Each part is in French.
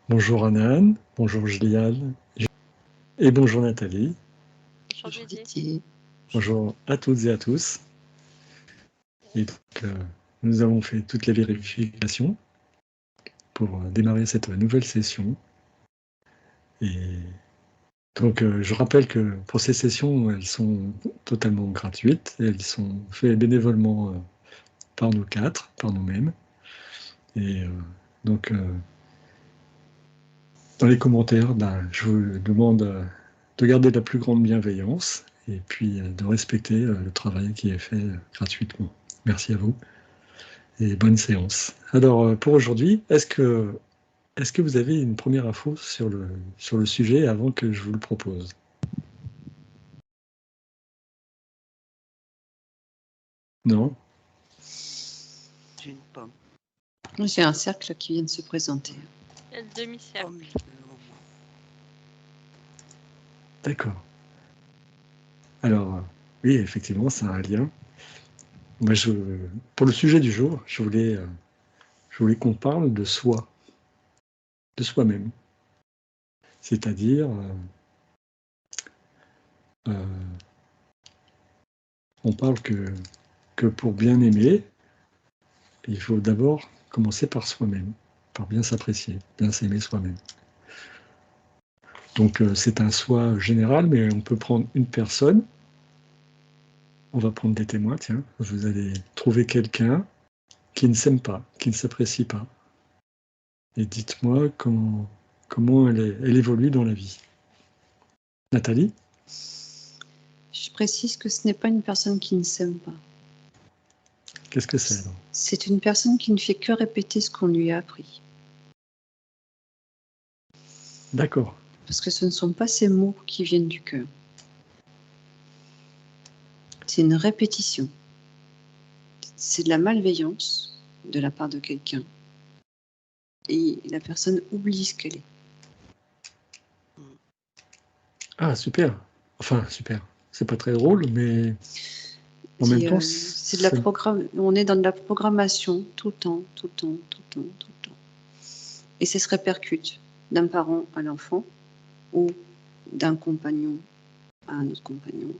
Bonjour Anan, bonjour Gilliane et bonjour Nathalie. Bonjour Didier. Bonjour à toutes et à tous. Et donc, nous avons fait toutes les vérifications pour démarrer cette nouvelle session. Et donc, je rappelle que pour ces sessions, elles sont totalement gratuites et elles sont faites bénévolement par nous quatre, par nous-mêmes. Et donc, dans les commentaires, je vous demande de garder la plus grande bienveillance et puis de respecter le travail qui est fait gratuitement. Merci à vous et bonne séance. Alors, pour aujourd'hui, est-ce que vous avez une première info sur le sujet avant que je vous le propose? Non? J'ai une pomme. J'ai un cercle qui vient de se présenter. Il y a le demi-cercle. D'accord. Alors, oui, effectivement, c'est un lien. Moi, pour le sujet du jour, je voulais qu'on parle de soi, de soi-même. C'est-à-dire, on parle que pour bien aimer, il faut d'abord commencer par soi-même, par bien s'apprécier, bien s'aimer soi-même. Donc, c'est un soi général, mais on peut prendre une personne. On va prendre des témoins, tiens. Vous allez trouver quelqu'un qui ne s'aime pas, qui ne s'apprécie pas. Et dites-moi comment elle évolue dans la vie. Nathalie? Je précise que ce n'est pas une personne qui ne s'aime pas. Qu'est-ce que c'est alors? C'est une personne qui ne fait que répéter ce qu'on lui a appris. D'accord. Parce que ce ne sont pas ces mots qui viennent du cœur. C'est une répétition. C'est de la malveillance de la part de quelqu'un. Et la personne oublie ce qu'elle est. Ah, super. Enfin, super. C'est pas très drôle, mais en même temps, c'est de la on est dans de la programmation tout le temps, tout le temps, tout le temps, tout le temps. Et ça se répercute d'un parent à l'enfant ou d'un compagnon à un autre compagnon.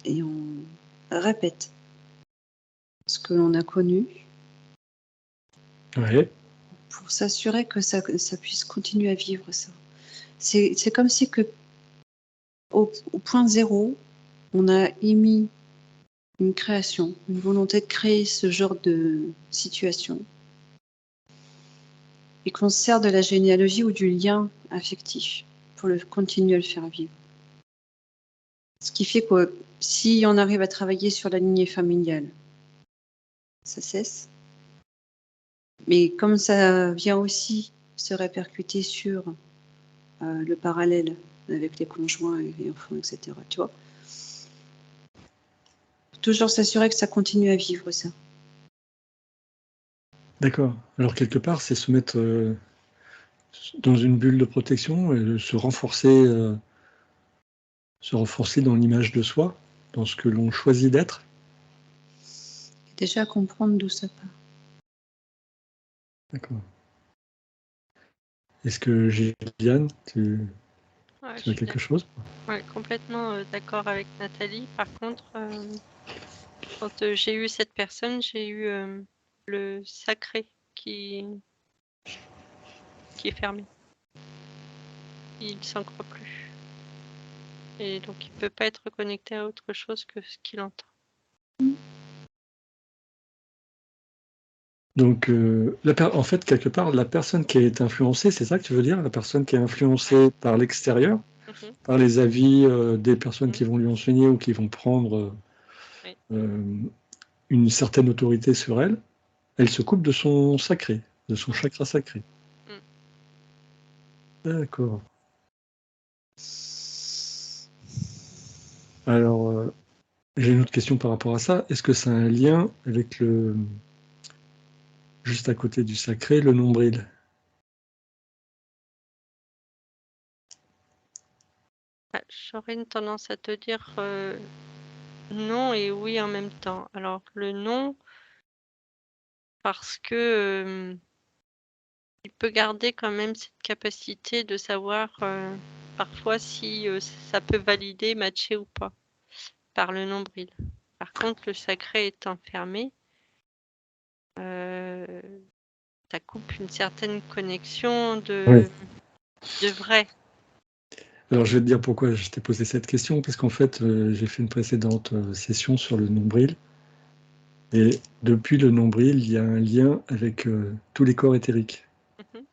Et on répète ce que l'on a connu ouais. pour s'assurer que ça puisse continuer à vivre ça. C'est comme si que au point zéro, on a émis une création, une volonté de créer ce genre de situation et qu'on se sert de la généalogie ou du lien affectif pour continuer à le faire vivre. Ce qui fait que si on arrive à travailler sur la lignée familiale, ça cesse. Mais comme ça vient aussi se répercuter sur le parallèle avec les conjoints et enfants, etc. Tu vois, toujours s'assurer que ça continue à vivre ça. D'accord. Alors quelque part, c'est se mettre dans une bulle de protection et se renforcer dans l'image de soi, dans ce que l'on choisit d'être. Déjà comprendre d'où ça part. D'accord. Est-ce que Gilliane, tu as quelque chose? Oui, complètement d'accord avec Nathalie. Par contre, quand j'ai eu cette personne, j'ai eu le sacré qui est fermé. Il ne s'en croit plus. Et donc, il ne peut pas être connecté à autre chose que ce qu'il entend. Donc, en fait, quelque part, la personne qui est influencée, c'est ça que tu veux dire? La personne qui est influencée par l'extérieur, par les avis des personnes qui vont lui enseigner ou qui vont prendre une certaine autorité sur elle, elle se coupe de son sacré, de son chakra sacré. D'accord. Alors, j'ai une autre question par rapport à ça. Est-ce que ça a un lien avec juste à côté du sacré, le nombril? J'aurais une tendance à te dire non et oui en même temps. Alors, le non, parce que il peut garder quand même cette capacité de savoir parfois si ça peut valider, matcher ou pas par le nombril. Par contre, le sacré étant fermé, ça coupe une certaine connexion Oui. de vrai. Alors, je vais te dire pourquoi je t'ai posé cette question, parce qu'en fait, j'ai fait une précédente session sur le nombril. Et depuis le nombril, il y a un lien avec tous les corps éthériques. Mhm.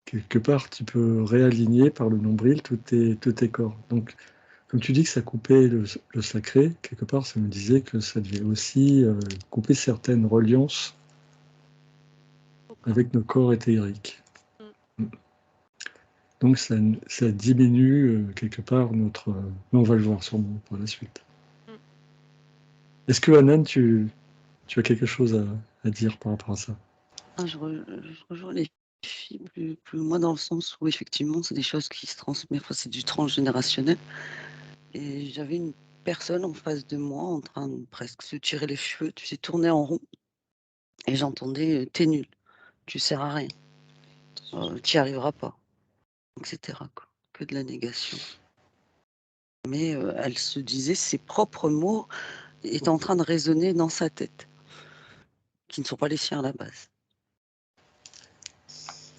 Quelque part, tu peux réaligner par le nombril tous tes corps. Donc, comme tu dis que ça coupait le sacré, quelque part, ça me disait que ça devait aussi couper certaines reliances D'accord. avec nos corps éthériques. Mm. Donc, ça diminue quelque part notre... mais on va le voir sûrement par la suite. Mm. Est-ce que, Anan, tu as quelque chose à dire par rapport à ça? Je rejoins les filles plus moi dans le sens où effectivement c'est des choses qui se transmettent, enfin, c'est du transgénérationnel. Et j'avais une personne en face de moi en train de presque se tirer les cheveux, tu sais, tourner en rond. Et j'entendais t'es nul, tu sers à rien, tu n'y arriveras pas, etc. Quoi. Que de la négation. Mais elle se disait ses propres mots étaient en train de résonner dans sa tête, qui ne sont pas les siens à la base.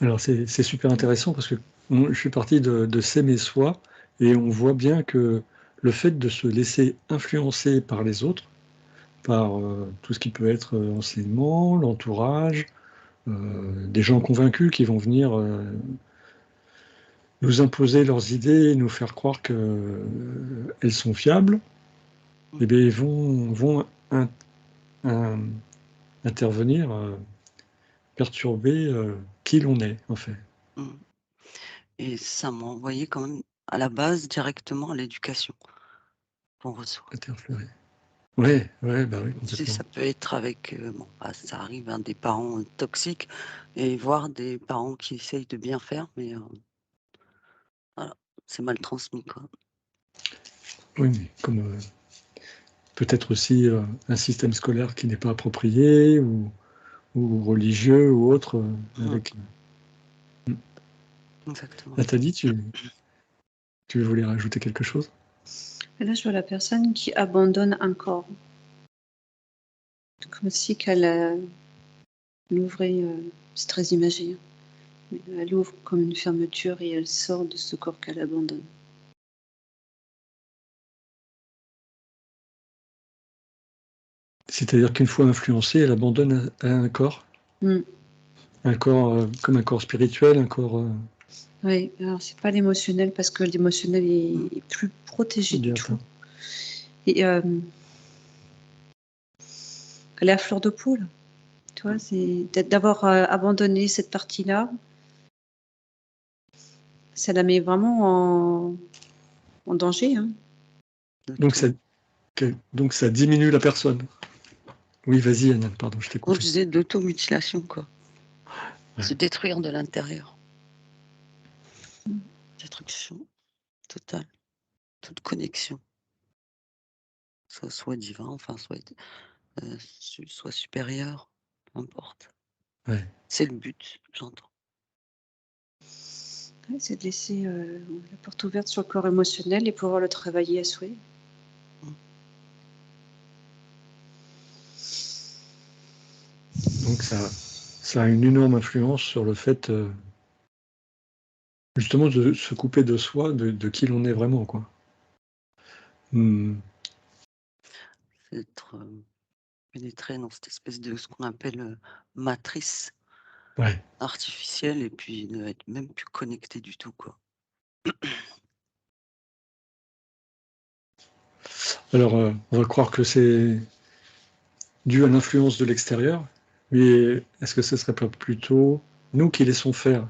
Alors, c'est super intéressant parce que je suis parti de s'aimer soi et on voit bien que le fait de se laisser influencer par les autres, par tout ce qui peut être enseignement, l'entourage, des gens convaincus qui vont venir nous imposer leurs idées et nous faire croire qu'elles sont fiables, eh bien, ils vont intervenir, perturber qui l'on est, en fait. Et ça m'a envoyé quand même à la base directement à l'éducation qu'on reçoit. Interférer. Ouais, bah oui, Tu sais, complètement. ça peut être avec, ça arrive, hein, des parents toxiques et voir des parents qui essayent de bien faire, mais voilà, c'est mal transmis, quoi. Oui, mais comme peut-être aussi un système scolaire qui n'est pas approprié ou religieux ou autre. Avec... Exactement. Nathalie, tu voulais rajouter quelque chose? Et là, je vois la personne qui abandonne un corps. Comme si qu'elle ouvrait, c'est très imagé, hein, mais elle ouvre comme une fermeture et elle sort de ce corps qu'elle abandonne. C'est-à-dire qu'une fois influencée, elle abandonne à un corps, Mm. un corps comme un corps spirituel, un corps... Oui, alors c'est pas l'émotionnel parce que l'émotionnel est plus protégé du bien tout. atteint. Et elle est à fleur de peau, là. Tu vois, c'est d'avoir abandonné cette partie-là, ça la met vraiment en danger. Hein. Donc ça diminue la personne. Oui, vas-y, Anna, pardon, je t'ai On coupé. disait de l'automutilation, quoi. Ouais. Se détruire de l'intérieur. Destruction totale. Toute connexion. Soit divin, enfin, soit supérieur, peu importe. Ouais. C'est le but, j'entends. Ouais, c'est de laisser la porte ouverte sur le corps émotionnel et pouvoir le travailler à souhait. Donc ça a une énorme influence sur le fait justement de se couper de soi, de qui l'on est vraiment, quoi. C'est être pénétré dans cette espèce de ce qu'on appelle matrice Ouais. artificielle et puis ne être même plus connecté du tout, quoi. Alors, on va croire que c'est dû à l'influence de l'extérieur, mais est-ce que ce serait pas plutôt nous qui laissons faire?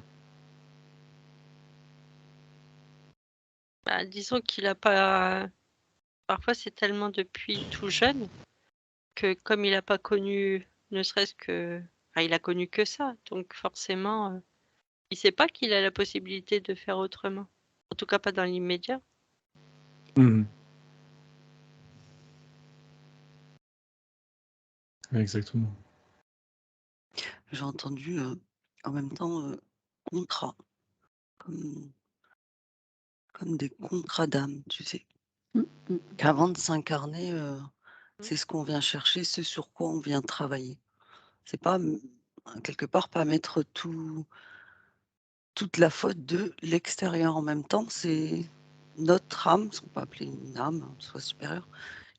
Bah, disons qu'il a pas. Parfois, c'est tellement depuis tout jeune que comme il n'a pas connu, ne serait-ce que. Enfin, il a connu que ça. Donc forcément, il sait pas qu'il a la possibilité de faire autrement. En tout cas, pas dans l'immédiat. Exactement. J'ai entendu en même temps contrats, comme, comme des contrats d'âme, tu sais. Qu'avant de s'incarner, c'est ce qu'on vient chercher, ce sur quoi on vient travailler. C'est pas, quelque part, pas mettre toute la faute de l'extérieur en même temps, c'est notre âme, ce qu'on peut appeler une âme, soit supérieure,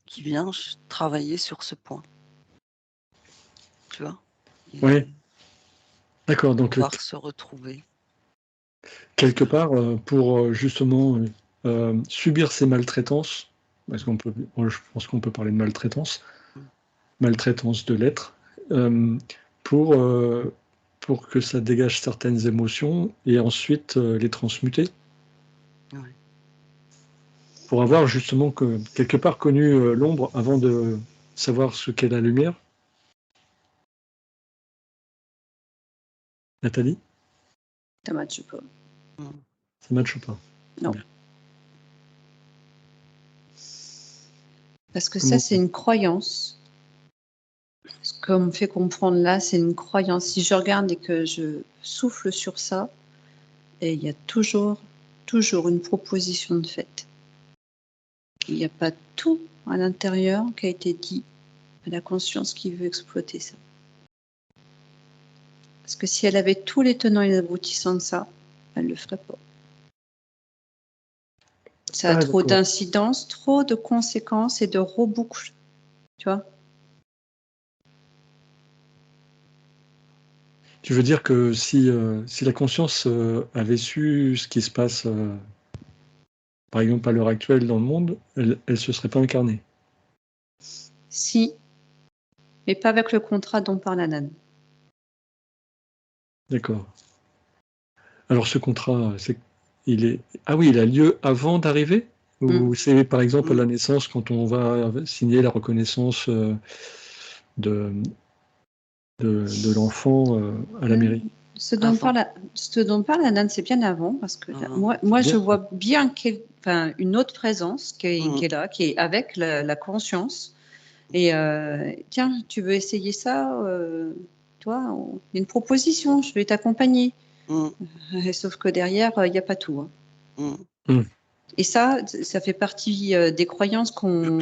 qui vient travailler sur ce point. Tu vois? Et Oui, d'accord. Donc, pouvoir se retrouver. quelque part, pour justement subir ces maltraitances, parce qu'on peut, moi, je pense qu'on peut parler de maltraitance, maltraitance de l'être, pour, pour que ça dégage certaines émotions et ensuite les transmuter. Ouais. Pour avoir justement quelque part connu l'ombre avant de savoir ce qu'est la lumière. Nathalie, Ça matche pas. ça matche pas? Non. Bien. Parce que Comment- ça, c'est une croyance. Ce qu'on me fait comprendre là, c'est une croyance. Si je regarde et que je souffle sur ça, et il y a toujours une proposition de fait. Il n'y a pas tout à l'intérieur qui a été dit à la conscience qui veut exploiter ça. Parce que si elle avait tous les tenants et les aboutissants de ça, elle ne le ferait pas. Ça a trop d'accord. d'incidences, trop de conséquences et de reboucles. Tu vois? Tu veux dire que si la conscience avait su ce qui se passe, par exemple à l'heure actuelle dans le monde, elle ne se serait pas incarnée. Si, mais pas avec le contrat dont parle Anan. D'accord. Alors ce contrat, il est... Ah oui, il a lieu avant d'arriver? Ou c'est par exemple à la naissance quand on va signer la reconnaissance de l'enfant à la mairie? Ce dont parle Anan, c'est bien avant, parce que moi je vois bien une autre présence qui est là, qui est avec la conscience. Et tiens, tu veux essayer ça? Toi, il y a une proposition, je vais t'accompagner. Sauf que derrière, il n'y a pas tout. Et ça fait partie des croyances qu'on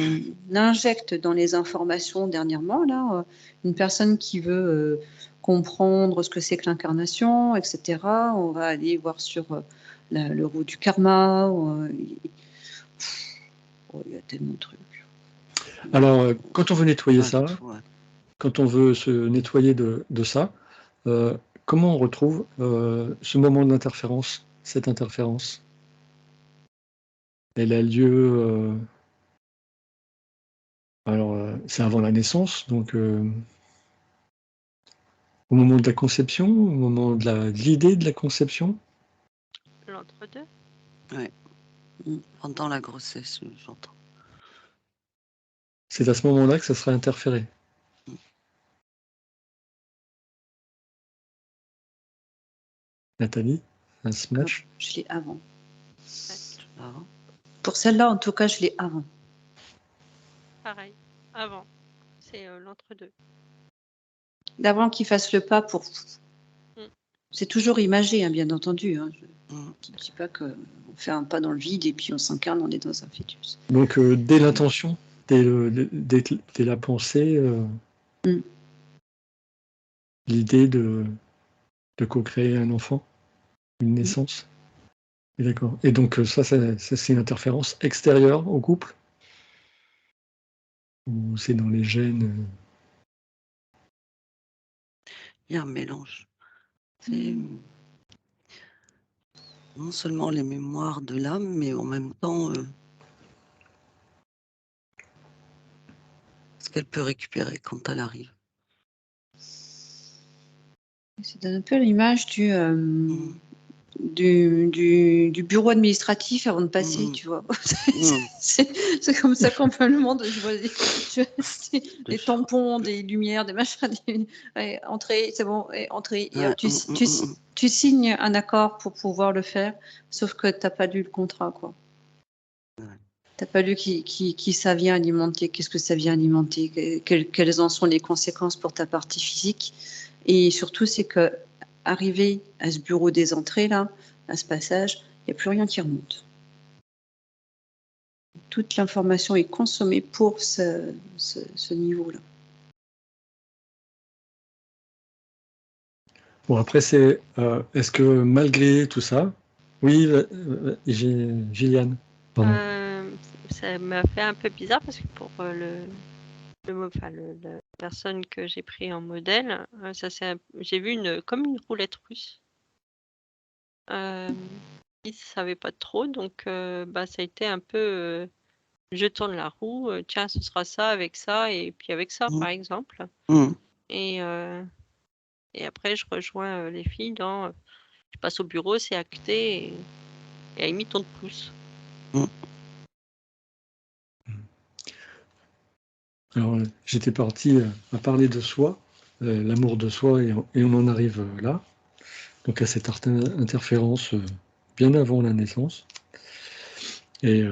injecte dans les informations dernièrement. Là, une personne qui veut comprendre ce que c'est que l'incarnation, etc. On va aller voir sur le roue du karma. Il y a tellement de trucs. Alors, quand on veut nettoyer ça, quand on veut se nettoyer de ça, comment on retrouve ce moment d'interférence, cette interférence? Elle a lieu... alors, c'est avant la naissance, donc au moment de la conception, au moment de l'idée de la conception? L'entre-deux. Ouais. Pendant la grossesse, j'entends. C'est à ce moment-là que ça sera interféré. Nathalie, un smash? Je l'ai avant. Avant. Pour celle-là, en tout cas, je l'ai avant. Pareil, avant. C'est l'entre-deux. D'avant qu'il fasse le pas pour... C'est toujours imagé, hein, bien entendu. Hein. Je ne dis pas qu'on fait un pas dans le vide et puis on s'incarne, on est dans un fœtus. Donc, dès l'intention, dès la pensée, l'idée de co-créer un enfant, une naissance. Et d'accord. Et donc, ça c'est une interférence extérieure au couple? Ou c'est dans les gènes? Il y a un mélange. C'est non seulement les mémoires de l'âme, mais en même temps ce qu'elle peut récupérer quand elle arrive. C'est un peu l'image du bureau administratif avant de passer, tu vois. C'est comme ça qu'on peut le monde. Je vois des tampons, des lumières, des machins. Entrée, c'est bon, entrée. Tu signes un accord pour pouvoir le faire, sauf que tu n'as pas lu le contrat, quoi. Tu n'as pas lu qui ça vient alimenter, qu'est-ce que ça vient alimenter, quelles en sont les conséquences pour ta partie physique. Et surtout, c'est que arriver à ce bureau des entrées, là, à ce passage, il n'y a plus rien qui remonte. Toute l'information est consommée pour ce niveau-là. Bon, après, c'est est-ce que malgré tout ça, oui, Gilliane, pardon. Ça m'a fait un peu bizarre parce que pour la personne que j'ai pris en modèle, j'ai vu comme une roulette russe. Il savait pas trop, donc ça a été un peu je tourne la roue, tiens, ce sera ça avec ça et puis avec ça, par exemple. Et après, je rejoins les filles dans je passe au bureau, c'est acté et à la limite, on te pousse. Alors, j'étais parti à parler de soi, l'amour de soi, et on en arrive là, donc à cette interférence bien avant la naissance, et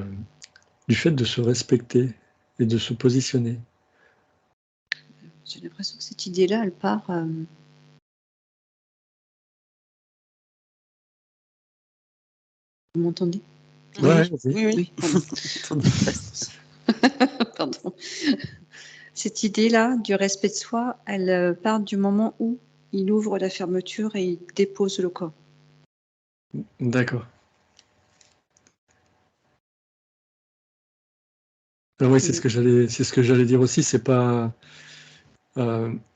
du fait de se respecter et de se positionner. J'ai l'impression que cette idée-là, elle part... Vous m'entendez? Ouais, Oui. Pardon. Cette idée-là du respect de soi, elle part du moment où il ouvre la fermeture et il dépose le corps. D'accord. Alors oui, c'est ce que j'allais dire aussi. C'est pas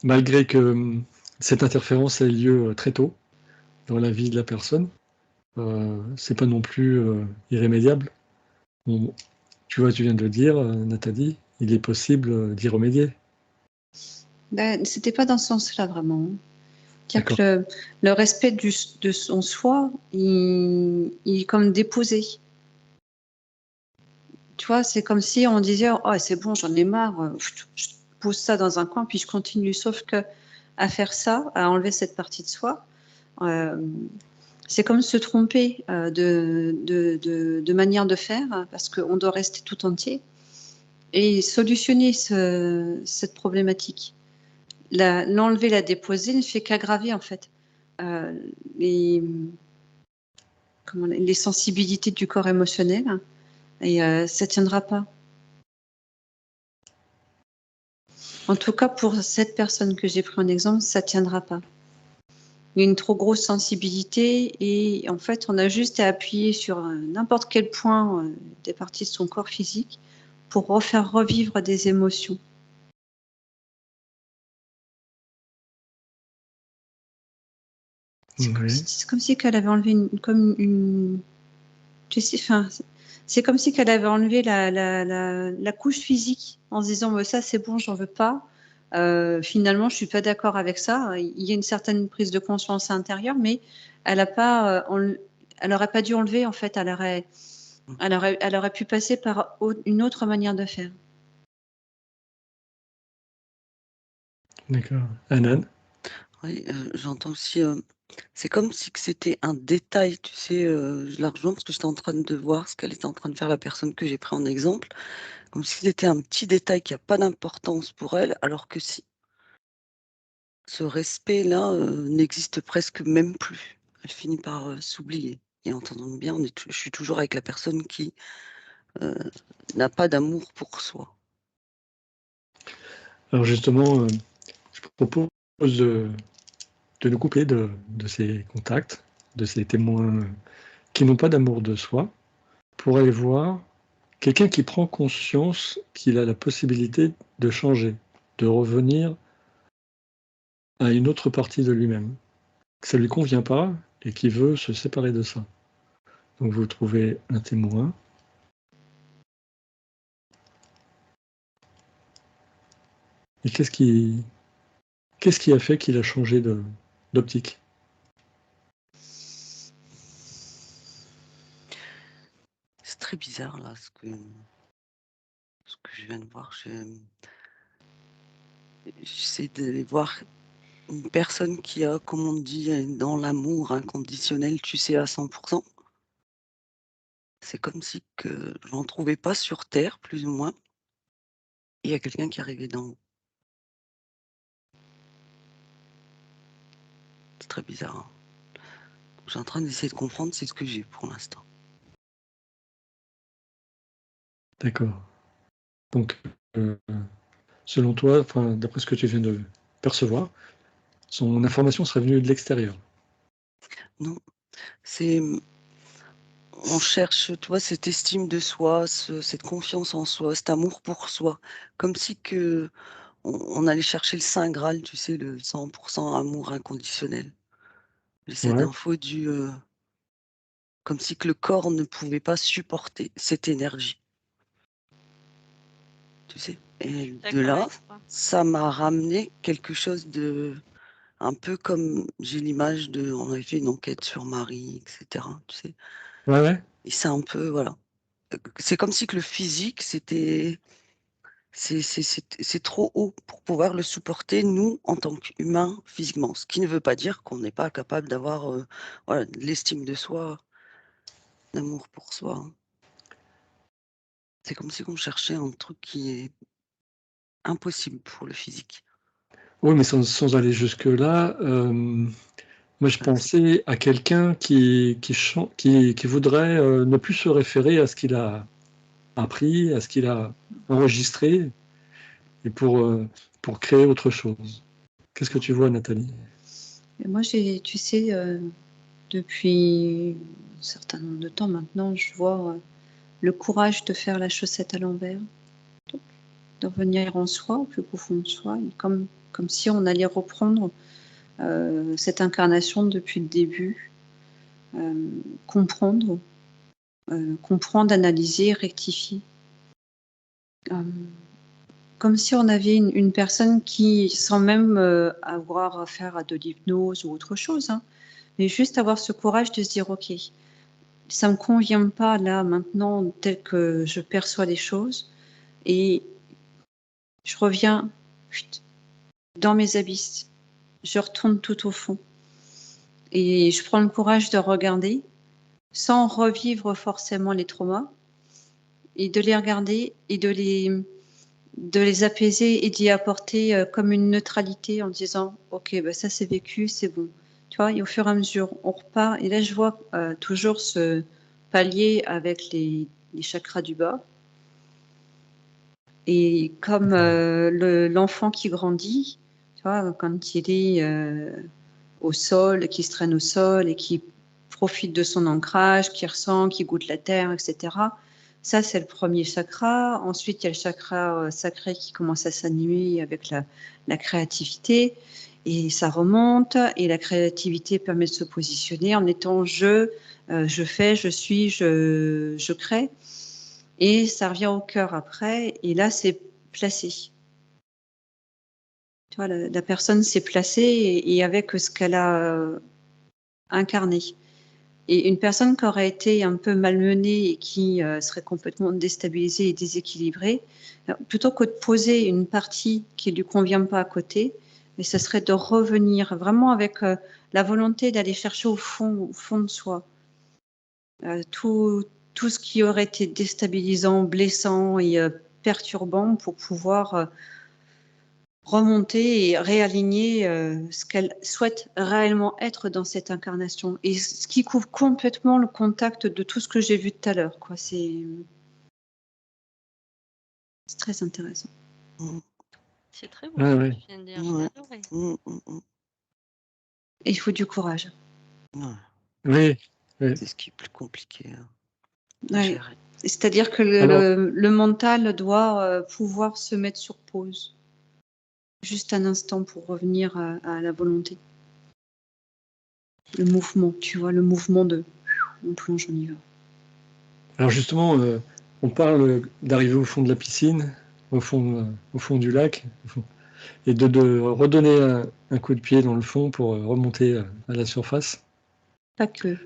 malgré que cette interférence ait lieu très tôt dans la vie de la personne, c'est pas non plus irrémédiable. Bon, tu vois, tu viens de le dire, Nathalie, il est possible d'y remédier. Ben, c'était pas dans ce sens-là vraiment. Dire que le respect de son soi, il est comme déposé. Tu vois, c'est comme si on disait « Oh, c'est bon, j'en ai marre, je pose ça dans un coin, puis je continue. » Sauf que à faire ça, à enlever cette partie de soi, c'est comme se tromper de manière de faire, parce qu'on doit rester tout entier et solutionner cette problématique. L'enlever, la déposer ne fait qu'aggraver en fait les sensibilités du corps émotionnel, et ça ne tiendra pas. En tout cas, pour cette personne que j'ai pris en exemple, ça ne tiendra pas. Il y a une trop grosse sensibilité et en fait, on a juste à appuyer sur n'importe quel point des parties de son corps physique pour refaire revivre des émotions. C'est comme si qu'elle avait enlevé tu sais, c'est comme si qu'elle avait enlevé la couche physique en se disant ça c'est bon, j'en veux pas. Finalement, je suis pas d'accord avec ça. Il y a une certaine prise de conscience intérieure, mais elle a pas, elle aurait pas dû enlever en fait. Elle aurait pu passer par une autre manière de faire. D'accord. Anan? Oui, j'entends aussi. C'est comme si c'était un détail, tu sais. Je la rejoins parce que j'étais en train de voir ce qu'elle était en train de faire, la personne que j'ai pris en exemple, comme si c'était un petit détail qui n'a pas d'importance pour elle, alors que si. Ce respect-là n'existe presque même plus. Elle finit par s'oublier. Et entendons bien, je suis toujours avec la personne qui n'a pas d'amour pour soi. Alors justement, je propose de nous couper de ces contacts, de ces témoins qui n'ont pas d'amour de soi, pour aller voir quelqu'un qui prend conscience qu'il a la possibilité de changer, de revenir à une autre partie de lui-même, que ça ne lui convient pas et qui veut se séparer de ça. Donc vous trouvez un témoin. Et qu'est-ce qui a fait qu'il a changé d'optique? C'est très bizarre là, ce que je viens de voir. J'essaie de voir une personne qui a, comme on dit, dans l'amour inconditionnel, tu sais, à 100%. C'est comme si que je n'en trouvais pas sur Terre, plus ou moins. Et il y a quelqu'un qui arrivait d'en haut. C'est très bizarre. Hein. Je suis en train d'essayer de comprendre, c'est ce que j'ai pour l'instant. D'accord. Donc, selon toi, enfin, d'après ce que tu viens de percevoir, son information serait venue de l'extérieur. Non, c'est... On cherche, tu vois, cette estime de soi, cette confiance en soi, cet amour pour soi, comme si que on allait chercher le Saint Graal, tu sais, le 100% amour inconditionnel. Et cette Ouais, info comme si que le corps ne pouvait pas supporter cette énergie, tu sais. Et de D'accord là, avec toi. ça m'a ramené quelque chose de, un peu comme j'ai l'image de, on avait fait une enquête sur Marie, etc. Tu sais. ouais. Et c'est un peu, voilà. C'est comme si que le physique, c'est trop haut pour pouvoir le supporter, nous, en tant qu'humains, physiquement. Ce qui ne veut pas dire qu'on n'est pas capable d'avoir voilà, de l'estime de soi, d'amour pour soi, hein. C'est comme si on cherchait un truc qui est impossible pour le physique. Oui, mais sans aller jusque-là, moi je Ah, pensais à quelqu'un qui voudrait ne plus se référer à ce qu'il a appris, à ce qu'il a enregistré, et pour créer autre chose. Qu'est-ce que tu vois, Nathalie? Et moi, tu sais, depuis un certain nombre de temps maintenant, je vois le courage de faire la chaussette à l'envers, de revenir en soi, au plus profond de soi, et comme si on allait reprendre cette incarnation depuis le début, comprendre, analyser, rectifier. Comme si on avait une personne qui, sans même avoir affaire à de l'hypnose ou autre chose, hein, mais juste avoir ce courage de se dire, ok, ça me convient pas là maintenant tel que je perçois les choses, et je reviens dans mes abysses, je retourne tout au fond, et je prends le courage de regarder sans revivre forcément les traumas, et de les regarder et de les apaiser et d'y apporter comme une neutralité en disant ok, bah ça c'est vécu, c'est bon, tu vois. Et au fur et à mesure on repart, et là je vois toujours ce palier avec les chakras du bas, et comme l'enfant qui grandit, tu vois, quand il est au sol, qui se traîne au sol et qui profite de son ancrage, qui ressent, qui goûte la terre, etc. Ça, c'est le premier chakra. Ensuite, il y a le chakra sacré qui commence à s'animer avec la créativité. Et ça remonte, et la créativité permet de se positionner en étant je fais, je suis, je crée. Et ça revient au cœur après, et là, c'est placé. Tu vois, la personne s'est placée, et avec ce qu'elle a incarné. Et une personne qui aurait été un peu malmenée et qui serait complètement déstabilisée et déséquilibrée, plutôt que de poser une partie qui ne lui convient pas à côté, mais ce serait de revenir vraiment avec la volonté d'aller chercher au fond de soi. Tout ce qui aurait été déstabilisant, blessant et perturbant, pour pouvoir remonter et réaligner ce qu'elle souhaite réellement être dans cette incarnation, et ce qui couvre complètement le contact de tout ce que j'ai vu tout à l'heure, quoi. C'est très intéressant. C'est très beau Ouais, ce que ouais. tu viens de dire, ouais. j'ai adoré. Et il faut du courage. Ouais. Oui, oui. C'est ce qui est plus compliqué à Ouais. gérer. C'est-à-dire que Alors, le mental doit pouvoir se mettre sur pause juste un instant pour revenir à la volonté. Le mouvement, tu vois, le mouvement de on plonge, on y va. alors justement, on parle d'arriver au fond de la piscine, au fond du lac, et de redonner un coup de pied dans le fond pour remonter à la surface. Pas que.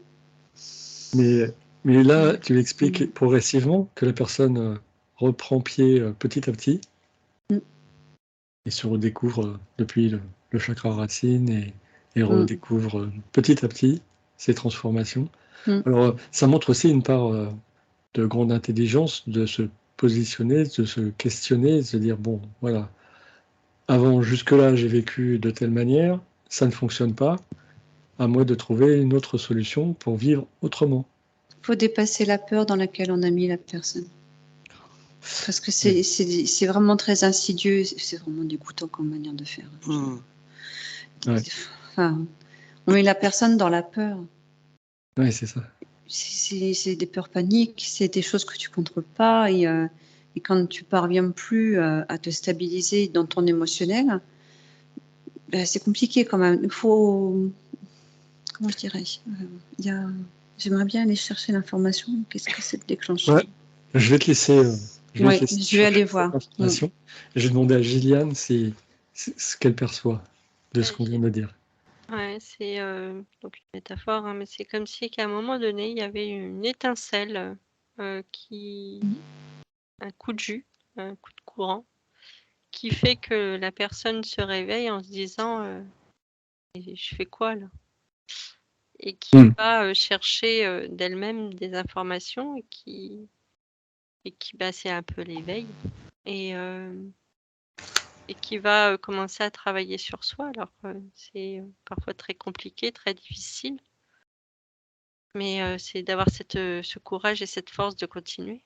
Mais là, tu expliques progressivement que la personne reprend pied petit à petit et se redécouvre depuis le chakra racine, et redécouvre petit à petit ses transformations. Alors, ça montre aussi une part de grande intelligence de se positionner, de se questionner, de se dire, bon, voilà, avant, jusque-là, j'ai vécu de telle manière, ça ne fonctionne pas. à moi de trouver une autre solution pour vivre autrement. Il faut dépasser la peur dans laquelle on a mis la personne. Parce que c'est vraiment très insidieux, c'est vraiment dégoûtant comme manière de faire. Ouais. Enfin, on met la personne dans la peur. Oui, c'est ça. C'est des peurs paniques, c'est des choses que tu contrôles pas, et quand tu parviens plus à te stabiliser dans ton émotionnel, ben, c'est compliqué quand même. Il faut, comment je dirais, j'aimerais bien aller chercher l'information. Qu'est-ce que c'est le déclencheur? Ouais. Je vais te laisser. Je vais chercher aller cette voir. information. Je vais demander à Gilliane ce qu'elle perçoit de ce qu'on vient de dire. Ouais, c'est donc une métaphore, hein, mais c'est comme si qu'à un moment donné, il y avait une étincelle un coup de jus, un coup de courant, qui fait que la personne se réveille en se disant je fais quoi là? Et qui va chercher d'elle-même des informations et qui c'est un peu l'éveil et qui va commencer à travailler sur soi. Alors c'est parfois très compliqué, très difficile. Mais c'est d'avoir ce courage et cette force de continuer.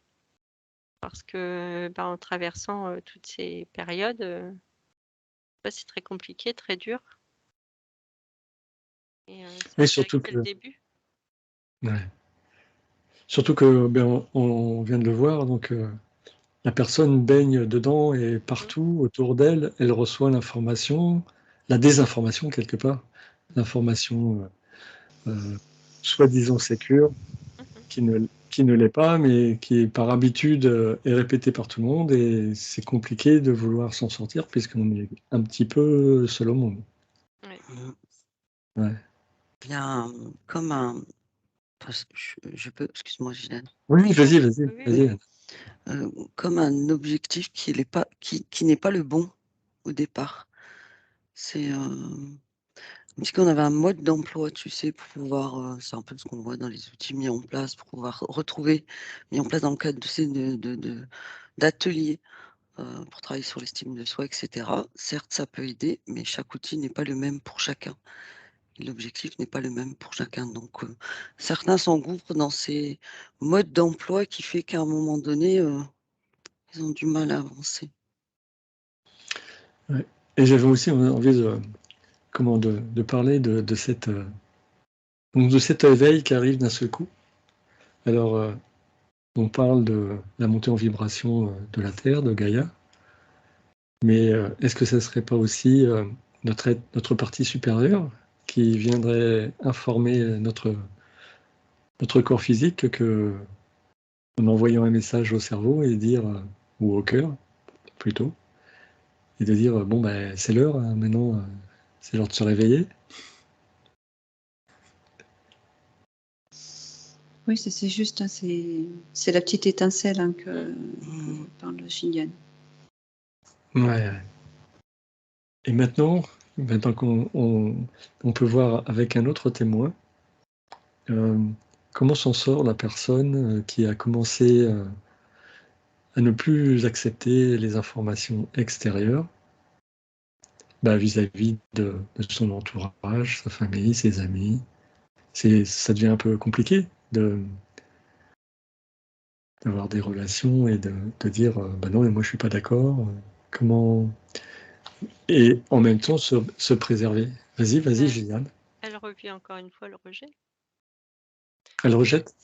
Parce que en traversant toutes ces périodes, c'est très compliqué, très dur. Et Oui, ça surtout c'est que, le début. ouais. Surtout que on vient de le voir, donc la personne baigne dedans et partout autour d'elle, elle reçoit l'information, la désinformation quelque part, l'information soi-disant sécure, qui ne l'est pas, mais qui par habitude est répétée par tout le monde, et c'est compliqué de vouloir s'en sortir puisqu'on est un petit peu seul au monde. Ouais. Ouais. Il y a comme un... Je peux, excuse-moi Gilliane. Oui, vas-y. Comme un objectif qui n'est pas le bon au départ. C'est si qu'on avait un mode d'emploi, tu sais, pour pouvoir, c'est un peu ce qu'on voit dans les outils mis en place, pour pouvoir mis en place dans le cadre d'ateliers pour travailler sur l'estime de soi, etc. Certes, ça peut aider, mais chaque outil n'est pas le même pour chacun. Et l'objectif n'est pas le même pour chacun. Donc, certains s'engouffrent dans ces modes d'emploi qui fait qu'à un moment donné, ils ont du mal à avancer. Ouais. Et j'avais aussi envie de parler de cet éveil qui arrive d'un seul coup. Alors, on parle de la montée en vibration de la Terre, de Gaïa, mais est-ce que ça ne serait pas aussi notre partie supérieure qui viendrait informer notre corps physique en envoyant un message au cerveau et dire, ou au cœur plutôt, et de dire bon ben c'est l'heure, hein, maintenant c'est l'heure de se réveiller. Oui, c'est juste, hein, c'est la petite étincelle hein, que parle Gilliane. Ouais. Et maintenant qu'on peut voir avec un autre témoin, comment s'en sort la personne qui a commencé à ne plus accepter les informations extérieures vis-à-vis de son entourage, sa famille, ses amis. Ça devient un peu compliqué d'avoir des relations et de dire non, mais moi je suis pas d'accord. Comment... Et en même temps se préserver. Vas-y, Gilliane. Elle revit encore une fois le rejet. Elle rejette?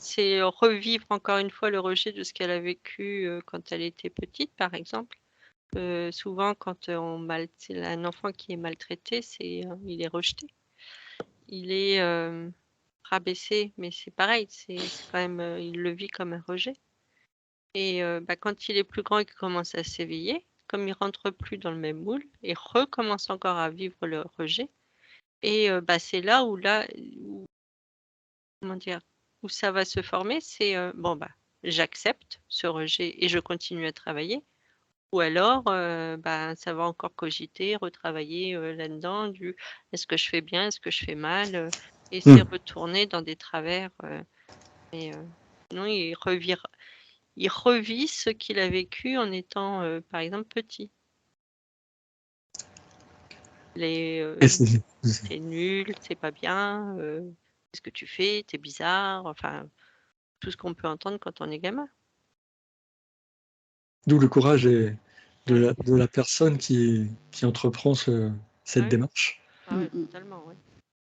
C'est revivre encore une fois le rejet de ce qu'elle a vécu quand elle était petite, par exemple. Souvent, quand c'est un enfant qui est maltraité, il est rejeté. Il est rabaissé, mais c'est pareil, c'est quand même, il le vit comme un rejet. Et quand il est plus grand et qu'il commence à s'éveiller, comme il rentre plus dans le même moule, il recommence encore à vivre le rejet. Et c'est là où comment dire, où ça va se former, c'est j'accepte ce rejet et je continue à travailler. Ou alors, ça va encore cogiter, retravailler là-dedans est-ce que je fais bien, est-ce que je fais mal, et c'est retourner dans des travers. Mais non, il revit ce qu'il a vécu en étant, par exemple, petit. Les Et t'es nul, c'est pas bien, qu'est-ce que tu fais, t'es bizarre, enfin tout ce qu'on peut entendre quand on est gamin. d'où le courage de Ouais. la personne qui entreprend cette Ouais. démarche. Ah ouais, Mm. totalement, ouais.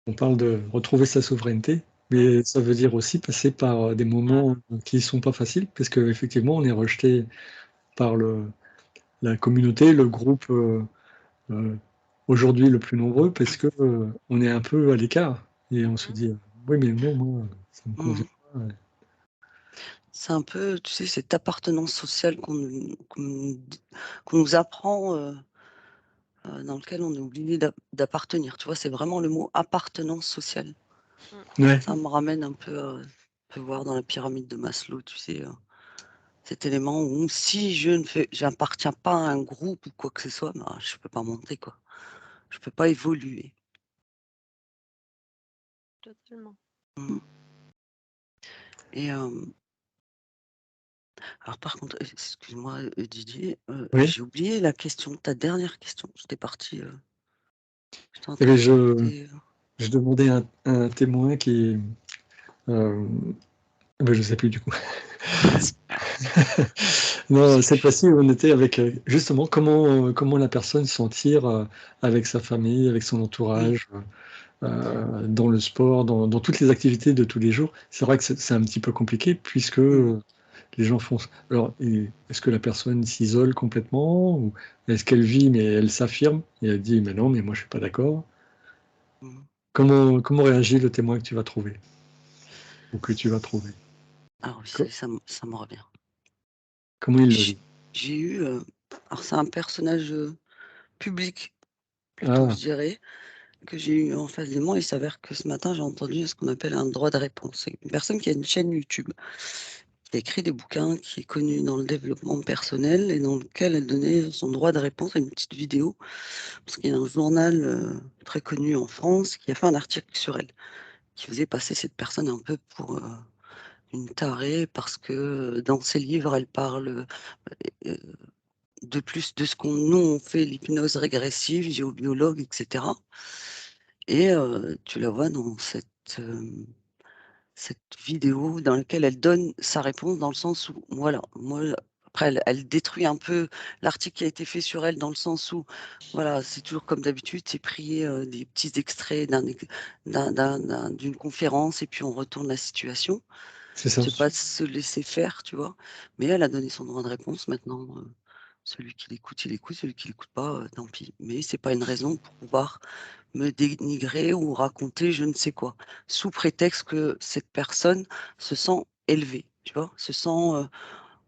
On parle de retrouver sa souveraineté, mais ça veut dire aussi passer par des moments qui ne sont pas faciles, parce qu'effectivement, on est rejeté par la communauté, le groupe aujourd'hui le plus nombreux, parce que on est un peu à l'écart. Et on se dit, oui, mais non, moi, ça me convient pas. C'est un peu, tu sais, cette appartenance sociale qu'on nous apprend, dans lequel on est obligé d'appartenir. Tu vois, c'est vraiment le mot appartenance sociale. Ouais, Ça me ramène un peu voir dans la pyramide de Maslow, tu sais, cet élément où si j'appartiens pas à un groupe ou quoi que ce soit, bah, je peux pas monter, quoi. Je peux pas évoluer. Totalement. Mmh. Et alors par contre, excuse-moi, Didier, oui. j'ai oublié la question, ta dernière question. J'étais partie, j'étais en Eh train bien, d'écouter, je demandais un témoin qui, ben, je sais plus du coup. c'est pas grave. Non, Je sais cette plus. fois-ci, on était avec justement comment la personne s'en tire avec sa famille, avec son Oui. entourage, dans le sport, dans toutes les activités de tous les jours. C'est vrai que c'est un petit peu compliqué puisque Mmh. les gens font. Alors, est-ce que la personne s'isole complètement ou est-ce qu'elle vit mais elle s'affirme et elle dit mais non, mais moi je suis pas d'accord. Mmh. Comment réagit le témoin que tu vas trouver ou que tu vas trouver? Alors oui, Co- ça me revient. Comment il le J'ai vit? j'ai eu, alors c'est un personnage, public plutôt, je Ah, dirais, que j'ai eu en face de moi. Il s'avère que ce matin, j'ai entendu ce qu'on appelle un droit de réponse. C'est une personne qui a une chaîne YouTube, qui a écrit des bouquins, qui est connue dans le développement personnel et dans lequel elle donnait son droit de réponse à une petite vidéo. Parce qu'il y a un journal, très connu en France qui a fait un article sur elle, qui faisait passer cette personne un peu pour, une tarée parce que, dans ses livres, elle parle, heu, de plus de ce qu'on nous, on fait l'hypnose régressive, géobiologue et cetera et tu la vois dans cette vidéo dans laquelle elle donne sa réponse dans le sens où voilà, moi après elle détruit un peu l'article qui a été fait sur elle dans le sens où, voilà, c'est toujours comme d'habitude, c'est pris, des petits extraits d'une conférence et puis on retourne la situation. c'est ça. C'est pas se laisser faire, tu vois? Mais elle a donné son droit de réponse maintenant, celui qui l'écoute, il écoute, celui qui l'écoute pas, tant pis. Mais c'est pas une raison pour pouvoir me dénigrer ou raconter je ne sais quoi, sous prétexte que cette personne se sent élevée, tu vois? Se sent,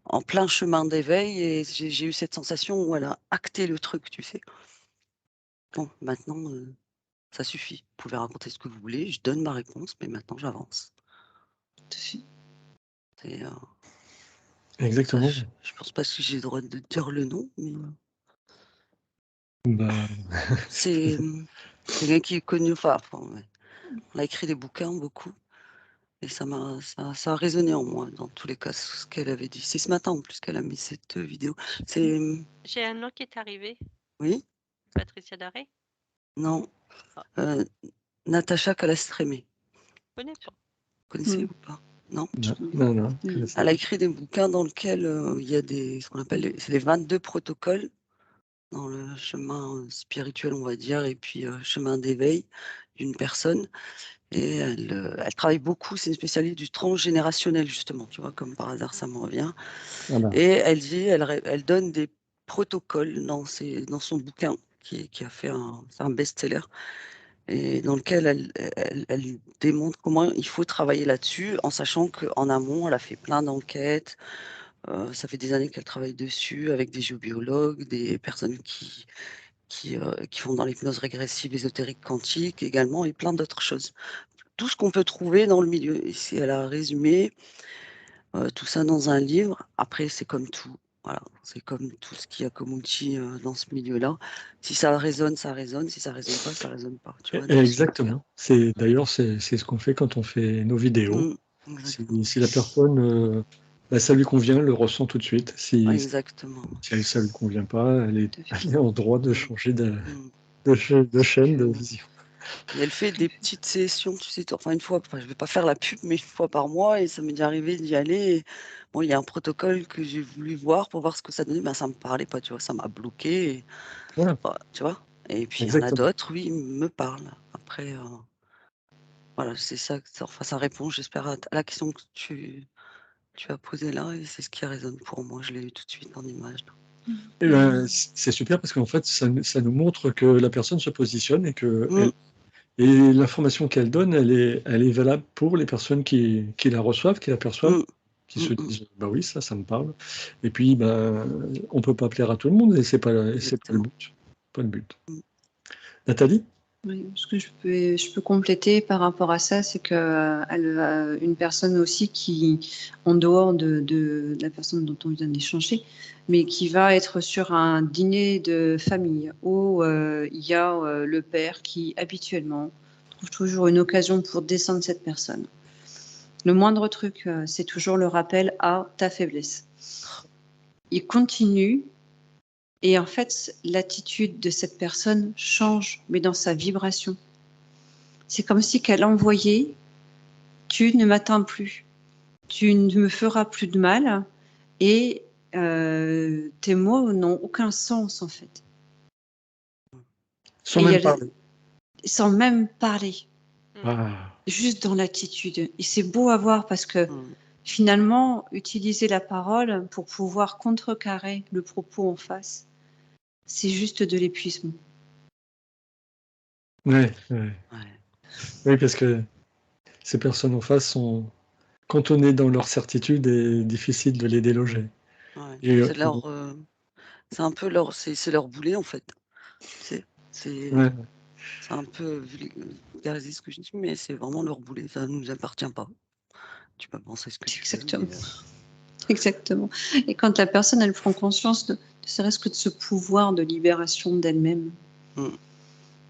en plein chemin d'éveil et j'ai eu cette sensation où elle a acté le truc, tu sais? Bon, maintenant, ça suffit. Vous pouvez raconter ce que vous voulez, je donne ma réponse, mais maintenant j'avance. Tout à fait. C'est, ça Exactement. je pense pas si j'ai le droit de dire le nom, mais, Bah, c'est, quelqu'un qui est connu, enfin, ouais. On a écrit des bouquins beaucoup et ça a résonné en moi dans tous les cas, ce qu'elle avait dit. C'est ce matin en plus qu'elle a mis cette, vidéo. C'est, J'ai un nom qui est arrivé, oui? Patricia Daré. Non, Ah, heu, Natacha Calastrémé. je connais pas. Connaissez ou pas? Non? non. Mm. Elle a écrit des bouquins dans lesquels, il y a ce qu'on appelle les 22 protocoles dans le chemin, spirituel, on va dire et puis, chemin d'éveil d'une personne et elle travaille beaucoup, c'est une spécialiste du transgénérationnel justement, tu vois? Comme par hasard, ça me revient. Voilà. Et elle dit, elle donne des protocoles dans son bouquin qui a fait c'est un best-seller et dans lequel elle démontre comment il faut travailler là-dessus, en sachant qu'en amont, elle a fait plein d'enquêtes. Ça fait des années qu'elle travaille dessus avec des géobiologues, des personnes qui font dans l'hypnose régressive, ésotérique quantique également et plein d'autres choses. Tout ce qu'on peut trouver dans le milieu et si elle a résumé tout ça dans un livre. Après, c'est comme tout, voilà, c'est comme tout ce qu'il y a comme outil, dans ce milieu-là. Si ça résonne, ça résonne, si ça résonne pas, ça résonne pas, tu vois? Dans son cas. Exactement. D'ailleurs, c'est ce qu'on fait quand on fait nos vidéos. Mmh, exactement. Si la personne, bah, ça lui convient, elle le ressent tout de suite. Ouais, Si exactement. ça lui convient pas, Tout à fait. elle est en droit de Mmh, changer mmh. de chaîne de vision. Et elle fait des petites sessions, tu sais, enfin une fois, enfin, je vais pas faire la pub, mais une fois par mois, et ça m'est déjà arrivé d'y aller. Et bon, il y a un protocole que j'ai voulu voir pour voir ce que ça donnait, ben ça me parlait pas, tu vois, ça m'a bloqué, et, Voilà, tu vois. Et puis il y en a exactement. d'autres, oui, me parlent. Après, voilà, c'est ça, enfin ça répond, j'espère, à la question que tu as posée là, et c'est ce qui résonne pour moi. Je l'ai eu tout de suite en image. Et ben, c'est super parce qu'en fait, ça nous montre que la personne se positionne et que Mm, et l'information qu'elle donne, elle est valable pour les personnes qui la reçoivent, qui l'aperçoivent, mm, qui mm, se mm, disent bah oui, ça me parle. Et puis ben, on peut pas plaire à tout le monde et c'est pas le exactement. but. Pas le but. Mm. Nathalie? Oui, ce que je peux compléter par rapport à ça, c'est que une personne aussi qui, en dehors de la personne dont on vient d'échanger, mais qui va être sur un dîner de famille où il y a le père qui habituellement trouve toujours une occasion pour descendre cette personne. Le moindre truc, c'est toujours le rappel à ta faiblesse. Il continue. Et en fait, l'attitude de cette personne change, mais dans sa vibration. C'est comme si qu'elle envoyait « tu ne m'atteins plus, tu ne me feras plus de mal » et tes mots n'ont aucun sens en fait. Sans Et même parler. sans même parler, Ah, juste dans l'attitude. Et c'est beau à voir parce que Mm. finalement, utiliser la parole pour pouvoir contrecarrer le propos en face, c'est juste de l'épuisement. ouais. Ouais. Oui, parce que ces personnes en face sont cantonnées dans leur certitude et difficile de les déloger. Ouais. Et C'est leur, c'est un peu leur, c'est leur boulet en fait. C'est, ouais, c'est un peu vulgarisé ce que je dis, mais c'est vraiment leur boulet. Ça nous appartient pas. Tu peux penser ce que tu veux, Exactement. mais Exactement. Et quand la personne, elle prend conscience ne serait-ce que de ce pouvoir de libération d'elle-même. Mm.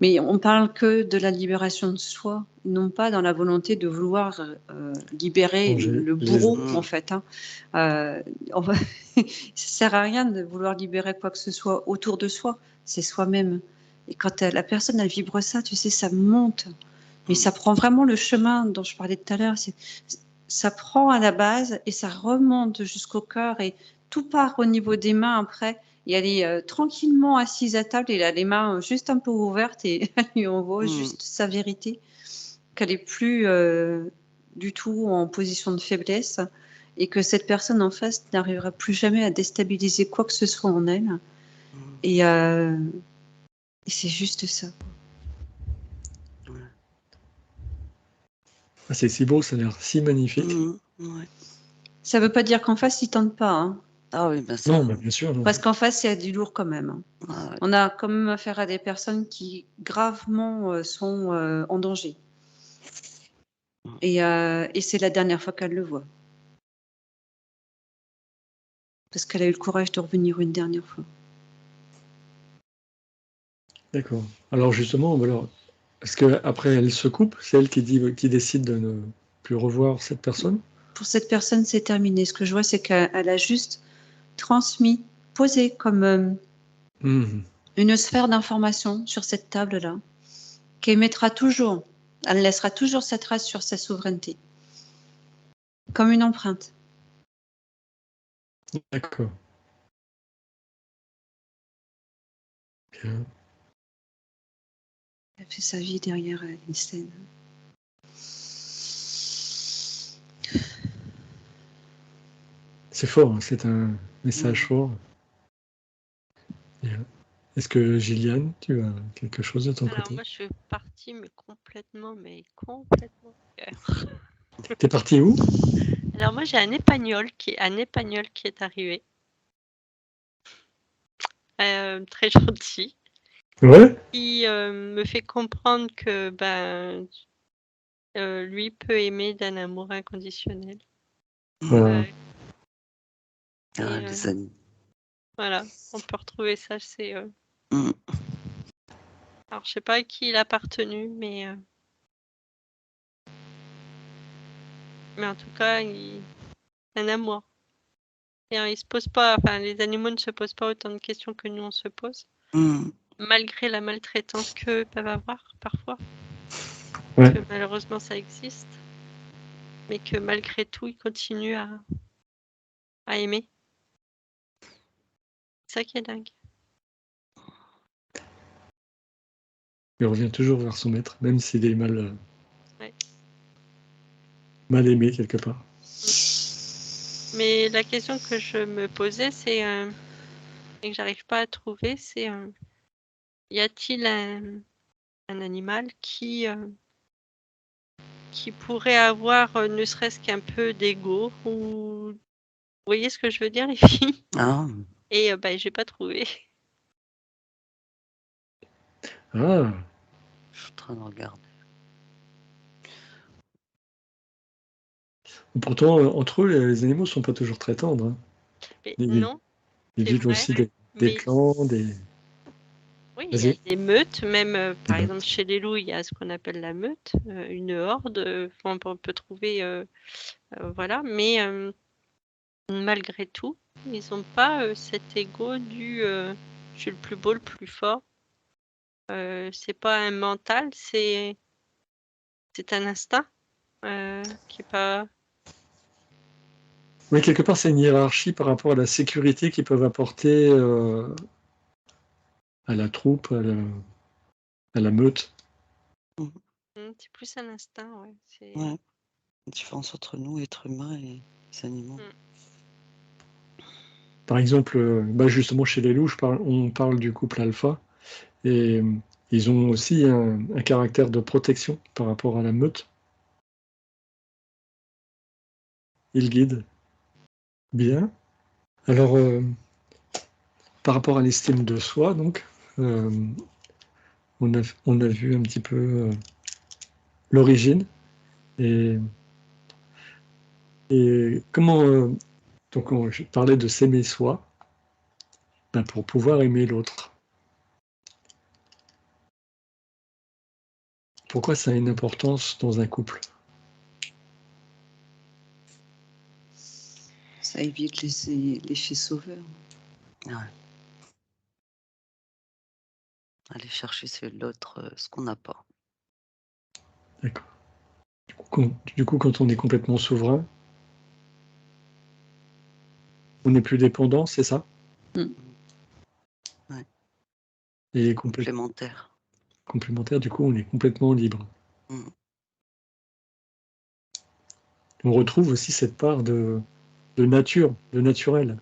Mais on parle que de la libération de soi, non pas dans la volonté de vouloir libérer changer le les bourreau, Mm. en fait. Hein. Ça sert à rien de vouloir libérer quoi que ce soit autour de soi, c'est soi-même. Et quand la personne, elle vibre ça, tu sais, ça monte. Mais ça prend vraiment le chemin dont je parlais tout à l'heure. Ça prend à la base et ça remonte jusqu'au cœur et tout part au niveau des mains après. Et elle est tranquillement assise à table et elle a les mains juste un peu ouvertes et elle lui envoie Mm. juste sa vérité, qu'elle est plus du tout en position de faiblesse et que cette personne en face n'arrivera plus jamais à déstabiliser quoi que ce soit en elle. Mm. Et c'est juste ça. Ouais. Ah, c'est si beau, ça a l'air si magnifique. Mm. Ouais. Ça ne veut pas dire qu'en face, ils ne tentent pas. Hein. Ah oui, ben ça. Non, bah, bien sûr. Non. Parce qu'en face, il y a du lourd quand même. Hein. Ah ouais. On a quand même affaire à des personnes qui gravement sont en danger. Et c'est la dernière fois qu'elle le voit. Parce qu'elle a eu le courage de revenir une dernière fois. D'accord. Alors justement, alors, est-ce qu'après elle se coupe? C'est elle qui décide de ne plus revoir cette personne? Pour cette personne, c'est terminé. Ce que je vois, c'est qu'elle a juste transmis, posé comme Mhm. une sphère d'information sur cette table-là, qui émettra toujours, elle laissera toujours sa trace sur sa souveraineté, comme une empreinte. D'accord. Bien. Elle fait sa vie derrière une scène. C'est fort, hein, c'est un message Mm. fort. Bien. Est-ce que Gilliane, tu as quelque chose de ton Alors côté? moi, je suis partie, mais complètement. T'es parti où? Alors moi, j'ai un Épagnol qui est arrivé. Très gentil. Ouais? Qui me fait comprendre que lui peut aimer d'un amour inconditionnel. Voilà. Ah, Et, les amis. voilà, on peut retrouver ça. C'est Mm. alors je sais pas à qui il a appartenu, mais en tout cas, un amour. Et il se pose pas, enfin les animaux ne se posent pas autant de questions que nous on se pose. Mm. malgré la maltraitance qu'eux peuvent avoir parfois, Ouais. que malheureusement ça existe, mais que malgré tout, ils continuent à aimer. C'est ça qui est dingue. Il revient toujours vers son maître, même s'il est Ouais. mal aimé quelque part. Mais la question que je me posais, c'est et que j'arrive pas à trouver, c'est y a-t-il un animal qui pourrait avoir ne serait-ce qu'un peu d'ego ou vous voyez ce que je veux dire, les filles? Ah, Et j'ai pas trouvé. Ah, je suis en train de regarder. pourtant, entre eux, les animaux sont pas toujours très tendres. Hein. Mais Ils, non, ils c'est vivent vrai. aussi des Mais clans, des... oui, il y a Vas-y. des meutes, même par Des exemple chez les loups, il y a ce qu'on appelle la meute, une horde. On peut trouver, voilà, mais malgré tout, ils n'ont pas cet ego du je suis le plus beau, le plus fort. C'est pas un mental, c'est un instinct qui est pas. Oui, quelque part, c'est une hiérarchie par rapport à la sécurité qu'ils peuvent apporter à la troupe, à la meute. C'est plus un instinct, ouais. C'est Ouais. La différence entre nous, êtres humains, et les animaux. Par exemple, justement, chez les loups, on parle du couple alpha, et ils ont aussi un caractère de protection par rapport à la meute. Ils guident. Bien. Alors, par rapport à l'estime de soi, donc, on a vu un petit peu l'origine et comment. Donc, je parlais de s'aimer soi, pour pouvoir aimer l'autre. Pourquoi ça a une importance dans un couple? Ça évite l'effet sauveur. Ouais. Aller chercher chez l'autre ce qu'on n'a pas. D'accord. Du coup, quand on est complètement souverain, on n'est plus dépendant, c'est ça? Ouais. Et Complémentaire. complémentaire, du coup, on est complètement libre. Mm. On retrouve aussi cette part de nature, de naturel.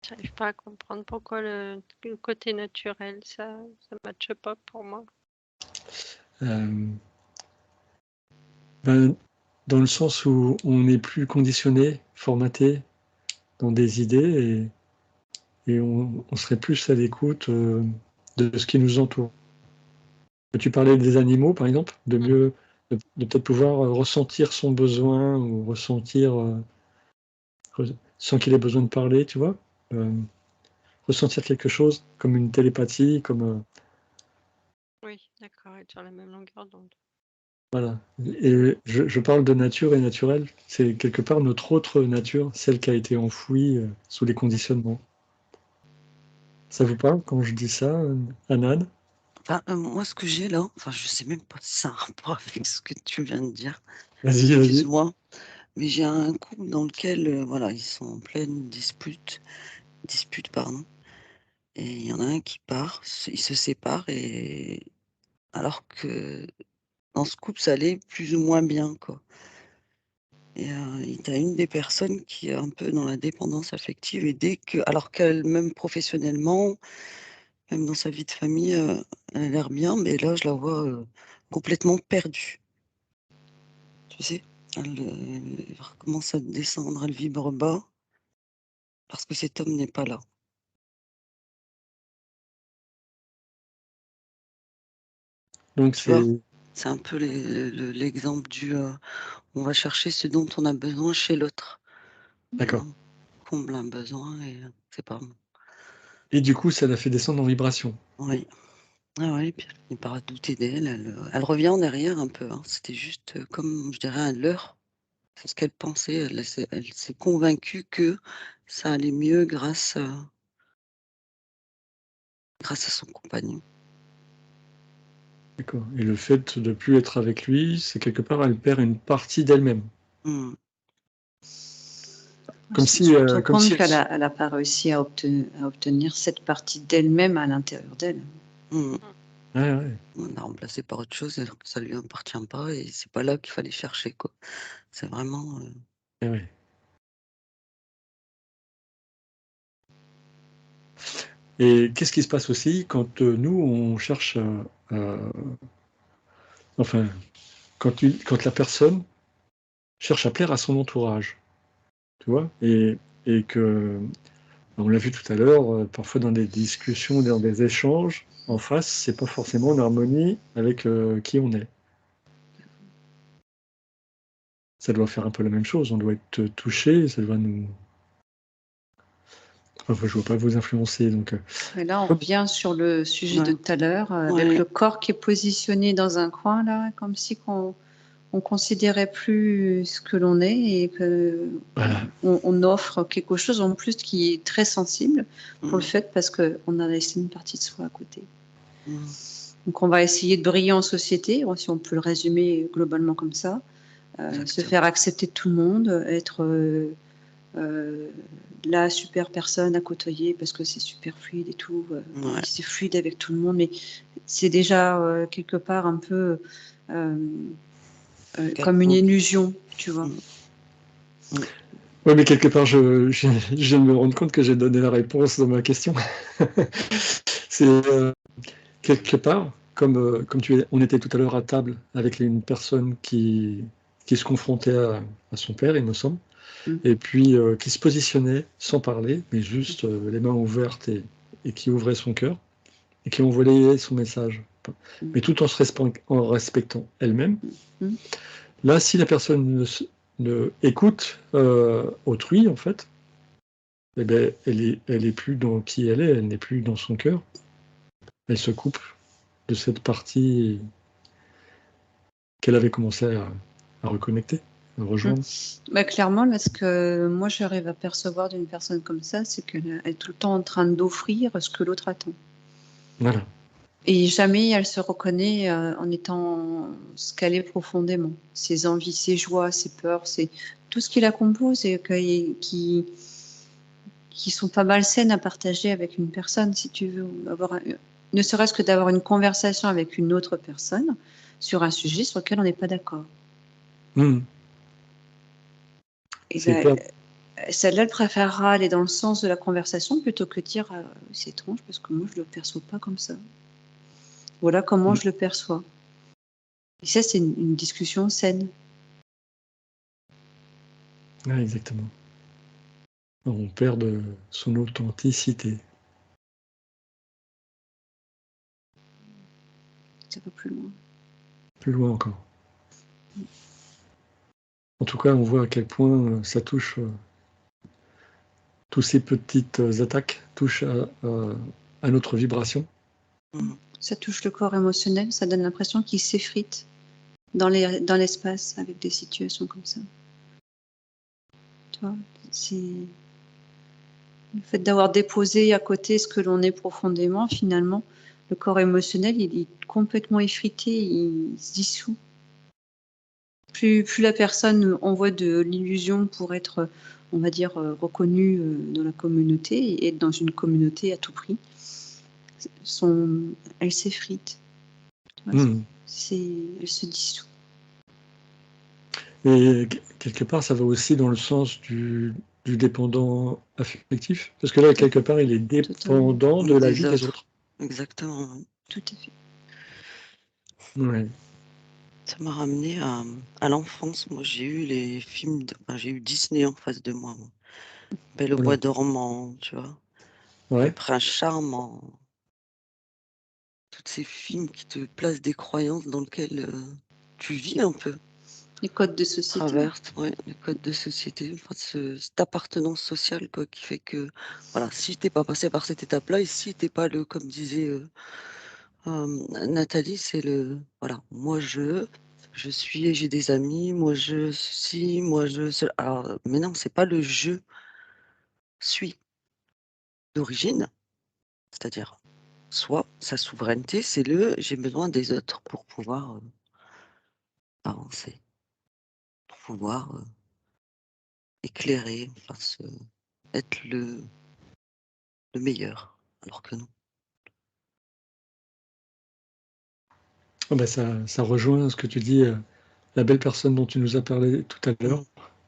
J'arrive pas à comprendre pourquoi le côté naturel, ça matche pas pour moi. Dans le sens où on n'est plus conditionné, formaté dans des idées et on serait plus à l'écoute de ce qui nous entoure. Tu parlais des animaux, par exemple, de peut-être pouvoir ressentir son besoin ou ressentir sans qu'il ait besoin de parler, tu vois, ressentir quelque chose comme une télépathie, comme Oui, d'accord, être sur la même longueur d'onde. voilà. Et je parle de nature et naturel, c'est quelque part notre autre nature, celle qui a été enfouie sous les conditionnements. Ça vous parle quand je dis ça, Anan? Enfin, moi, ce que j'ai là, enfin, je sais même pas si ça a un rapport avec ce que tu viens de dire. Vas-y. Excuse-moi, mais j'ai un couple dans lequel, voilà, ils sont en pleine dispute, pardon. Et il y en a un qui part, ils se séparent, et alors que dans ce couple, ça allait plus ou moins bien, quoi. Et tu as une des personnes qui est un peu dans la dépendance affective, et alors qu'elle-même professionnellement, même dans sa vie de famille, elle a l'air bien, mais là, je la vois complètement perdue. Tu sais, elle recommence à descendre, elle vibre bas parce que cet homme n'est pas là. Donc Tu vois, c'est c'est un peu l'exemple on va chercher ce dont on a besoin chez l'autre. d'accord. Comble un besoin, et c'est pas bon. Et du coup, ça la fait descendre en vibration. Oui. Ah oui, puis elle finit par douter d'elle. Elle revient en arrière un peu, hein. C'était juste comme, je dirais, un leurre. C'est ce qu'elle pensait. Elle s'est convaincue que ça allait mieux grâce grâce à son compagnon. D'accord. Et le fait de plus être avec lui, c'est quelque part, elle perd une partie d'elle-même. Mm. Comme C'est si, surtout comme comme si qu'elle n'a pas réussi à obtenir cette partie d'elle-même à l'intérieur d'elle. Mm. Ouais, ouais. On l'a remplacé par autre chose alors que ça lui appartient pas et c'est pas là qu'il fallait chercher, quoi. C'est vraiment. Ouais, ouais. Et qu'est-ce qui se passe aussi quand nous, on cherche enfin, quand la personne cherche à plaire à son entourage, tu vois, et que, on l'a vu tout à l'heure, parfois dans des discussions, dans des échanges, en face, c'est pas forcément en harmonie avec qui on est. Ça doit faire un peu la même chose, on doit être touché, ça doit nous... Enfin, je vois pas vous influencer, donc... Et là, on revient sur le sujet de Ouais. tout à l'heure, avec Ouais. le corps qui est positionné dans un coin, là, comme si on considérait plus ce que l'on est et que Voilà. on offre quelque chose en plus qui est très sensible pour le fait parce qu'on a laissé une partie de soi à côté. Mm. Donc, on va essayer de briller en société, si on peut le résumer globalement comme ça, se Exactement. faire accepter de tout le monde, être la super personne à côtoyer parce que c'est super fluide et tout. Ouais. C'est fluide avec tout le monde, mais c'est déjà quelque part un peu comme une illusion, tu vois. Oui, mais quelque part, je viens de me rendre compte que j'ai donné la réponse dans ma question. C'est quelque part, comme on était tout à l'heure à table avec une personne qui se confrontait à son père, il me semble, et puis qui se positionnait sans parler, mais juste les mains ouvertes et qui ouvrait son cœur, et qui envoyait son message, mais tout en en respectant elle-même. Là, si la personne écoute autrui, en fait, eh ben, elle est plus dans qui elle n'est plus dans son cœur. Elle se coupe de cette partie qu'elle avait commencé à reconnecter, à rejoindre. Clairement, là, ce que moi j'arrive à percevoir d'une personne comme ça, c'est qu'elle est tout le temps en train d'offrir ce que l'autre attend. Voilà. Et jamais elle se reconnaît en étant ce qu'elle est profondément. Ses envies, ses joies, ses peurs, c'est tout ce qui la compose et qui sont pas malsaines à partager avec une personne, si tu veux, ne serait-ce que d'avoir une conversation avec une autre personne sur un sujet sur lequel on n'est pas d'accord. Et ben, celle-là, elle préférera aller dans le sens de la conversation plutôt que dire c'est étrange parce que moi je le perçois pas comme ça. Voilà comment je le perçois. Et ça, c'est une discussion saine. Ouais, exactement. On perd de son authenticité. Ça va plus loin. Plus loin encore. En tout cas, on voit à quel point ça touche, toutes ces petites attaques touchent à notre vibration. Ça touche le corps émotionnel, ça donne l'impression qu'il s'effrite dans l'espace avec des situations comme ça. Tu vois, c'est le fait d'avoir déposé à côté ce que l'on est profondément, finalement, le corps émotionnel, il est complètement effrité, il se dissout. Plus la personne envoie de l'illusion pour être, on va dire, reconnue dans la communauté et être dans une communauté à tout prix, elle s'effrite. Elle se dissout. Et quelque part, ça va aussi dans le sens du dépendant affectif, parce que là, quelque part, il est dépendant de la vie des autres. Exactement. Tout à fait. Ouais. Ça m'a ramené à l'enfance. Moi, j'ai eu les films, j'ai eu Disney en face de moi. Belle au bois dormant, tu vois. Ouais. Le prince charmant. Tous ces films qui te placent des croyances dans lesquelles tu vis un peu. Les codes de société. Traverse, les codes de société. Enfin, cette appartenance sociale, quoi, qui fait que, voilà, si t'es pas passé par cette étape-là, et si t'es pas comme disait Nathalie, c'est voilà, moi j'ai des amis, moi je ceci, moi je cela. Alors, mais non, c'est pas le je suis d'origine, c'est-à-dire soi, sa souveraineté, c'est j'ai besoin des autres pour pouvoir avancer, pour pouvoir éclairer, être le meilleur, alors que non. Ah bah ça rejoint ce que tu dis, la belle personne dont tu nous as parlé tout à l'heure,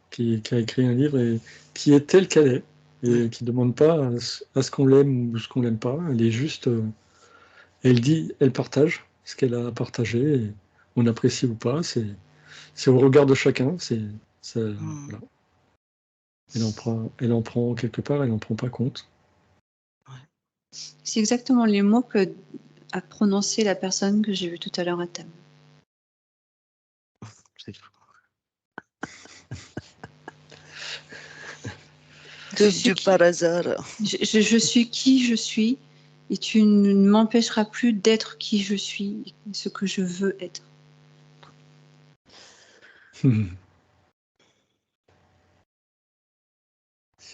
qui a écrit un livre et qui est telle qu'elle est, et qui ne demande pas à ce qu'on l'aime ou ce qu'on l'aime pas. Elle est juste, elle partage ce qu'elle a partagé, et on apprécie ou pas, c'est au regard de chacun. Voilà. Elle en prend quelque part, elle n'en prend pas compte. C'est exactement les mots que a prononcé la personne que j'ai vue tout à l'heure à table. C'est fou. De par hasard. Je suis qui je suis, et tu ne m'empêcheras plus d'être qui je suis, ce que je veux être.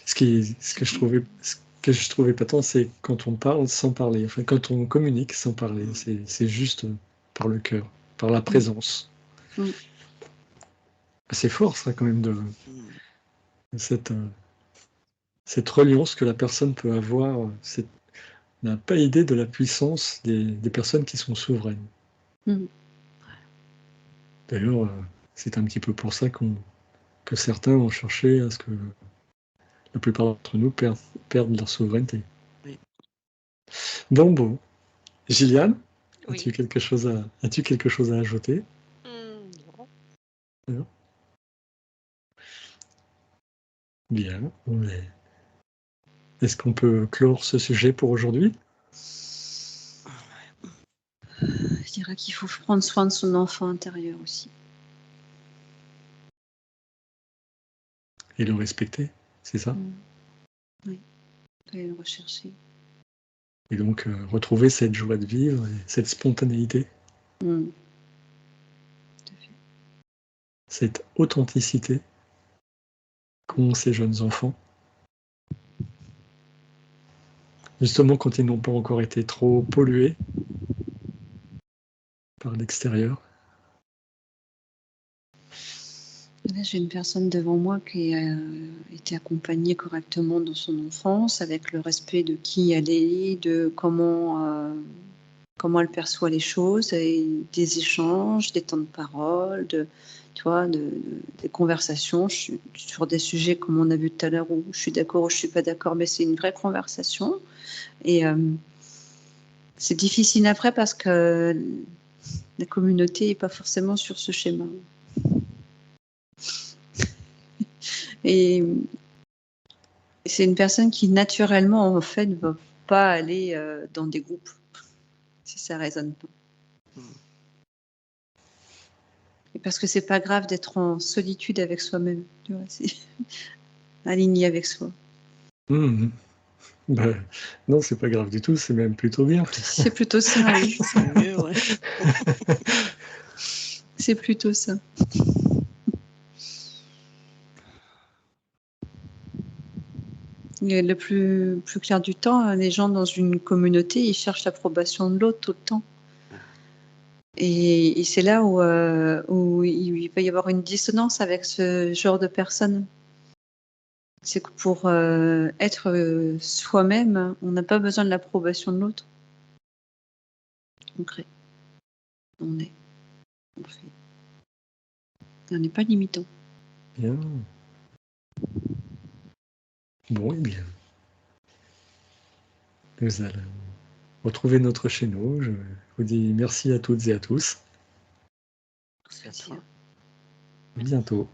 Ce que je trouvais patent, c'est quand on parle sans parler, enfin quand on communique sans parler, c'est juste par le cœur, par la présence. C'est fort ça quand même cette reliance que la personne peut avoir. On n'a pas idée de la puissance des personnes qui sont souveraines. D'ailleurs, c'est un petit peu pour ça que certains ont cherché à ce que la plupart d'entre nous perdent leur souveraineté. Oui. Bon. Gilliane, Oui. as-tu quelque chose à ajouter? Non. Non. Bien. Est-ce qu'on peut clore ce sujet pour aujourd'hui? Je dirais qu'il faut prendre soin de son enfant intérieur aussi. Et le respecter, c'est ça? Oui, et le rechercher. Et donc retrouver cette joie de vivre et cette spontanéité, Tout à fait. cette authenticité qu'ont ces jeunes enfants. Justement quand ils n'ont pas encore été trop pollués par l'extérieur. Là, j'ai une personne devant moi qui a été accompagnée correctement dans son enfance, avec le respect de qui elle est, de comment elle perçoit les choses, et des échanges, des temps de parole, des conversations sur des sujets comme on a vu tout à l'heure, où je suis d'accord ou je suis pas d'accord, mais c'est une vraie conversation. Et c'est difficile après parce que la communauté n'est pas forcément sur ce schéma. Et c'est une personne qui naturellement en fait ne va pas aller dans des groupes si ça résonne pas. Et parce que c'est pas grave d'être en solitude avec soi-même, tu vois, c'est aligné avec soi. Non, c'est pas grave du tout, c'est même plutôt bien. C'est plutôt ça, oui. C'est mieux, ouais. C'est plutôt ça. Et le plus clair du temps, les gens dans une communauté, ils cherchent l'approbation de l'autre tout le temps. Et c'est là où il va y avoir une dissonance avec ce genre de personnes. C'est que pour être soi-même, on n'a pas besoin de l'approbation de l'autre. On crée, on est, on fait. Et on n'est pas limitant. Bien. Bon, et bien. Nous allons retrouver notre chaîne. Je vous dis merci à toutes et à tous. Merci à toi. À bientôt.